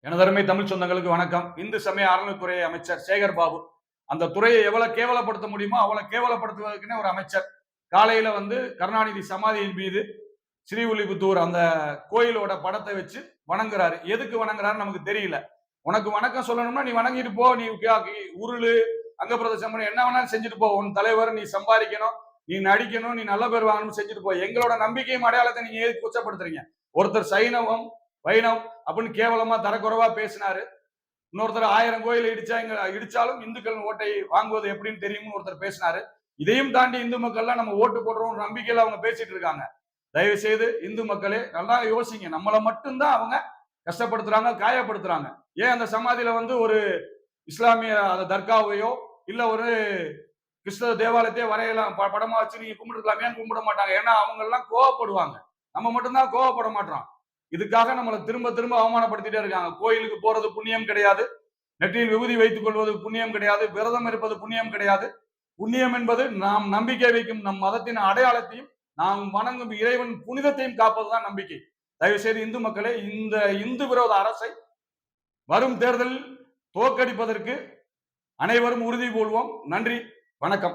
எனதருமை தமிழ் சொந்தங்களுக்கு வணக்கம். இந்து சமய அறநிலைத்துறை அமைச்சர் சேகர் பாபு அந்த துறையை எவ்வளவு கேவலப்படுத்த முடியுமோ அவ்வளவு கேவலப்படுத்துவதற்குன்னு ஒரு அமைச்சர் காலையில கருணாநிதி சமாதியின் மீது ஸ்ரீவில்லிபுத்தூர் அந்த கோயிலோட படத்தை வச்சு வணங்குறாரு. எதுக்கு வணங்குறாரு நமக்கு தெரியல. உனக்கு வணக்கம் சொல்லணும்னா நீ வணங்கிட்டு போ. நீ உருளு அங்க பிரதேசம் என்ன வேணாலும் செஞ்சுட்டு போ. உன் தலைவர் நீ சம்பாதிக்கணும், நீ நடிக்கணும், நீ நல்ல பேர் வாங்கணும் செஞ்சுட்டு போ. எங்களோட நம்பிக்கையும் அடையாளத்தை நீங்க ஏது குச்சப்படுத்துறீங்க? ஒருத்தர் சைனவம் வைணவ் அப்படின்னு கேவலமா தரக்குறைவா பேசினாரு. இன்னொருத்தர் 1000 கோயில் இடிச்சாலும் இந்துக்கள் ஓட்டை வாங்குவது எப்படின்னு தெரியும்னு ஒருத்தர் பேசினாரு. இதையும் தாண்டி இந்து மக்கள்லாம் நம்ம ஓட்டு போடுறோம் நம்பிக்கையில அவங்க பேசிட்டு இருக்காங்க. தயவு செய்து இந்து மக்களே நல்லா யோசிங்க. நம்மளை மட்டும்தான் அவங்க கஷ்டப்படுத்துறாங்க, காயப்படுத்துறாங்க. ஏன் அந்த சமாதியில ஒரு இஸ்லாமிய தர்காவையோ இல்ல ஒரு கிறிஸ்தவ தேவாலயத்தையே வரையலாம் படமா வச்சு நீங்க கும்பிட்டுக்கலாம். ஏன் கும்பிட மாட்டாங்க? ஏன்னா அவங்க எல்லாம் கோவப்படுவாங்க. நம்ம மட்டும்தான் கோவப்பட மாட்டோம். இதுக்காக நம்மளை திரும்ப திரும்ப அவமானப்படுத்திட்டே இருக்காங்க. கோயிலுக்கு போறது புண்ணியம் கிடையாது, நெற்றியில் விபூதி வைத்துக் கொள்வது புண்ணியம் கிடையாது, விரதம் இருப்பது புண்ணியம் கிடையாது. புண்ணியம் என்பது நாம் நம்பிக்கை வைக்கும் நம் மதத்தின் அடையாளத்தையும் நாம் வணங்கும் இறைவன் புனிதத்தையும் காப்பதுதான் நம்பிக்கை. தயவு செய்து இந்து மக்களே, இந்த இந்து விரோத அரசை வரும் தேர்தலில் தோற்கடிப்பதற்கு அனைவரும் உறுதி கொள்வோம். நன்றி, வணக்கம்.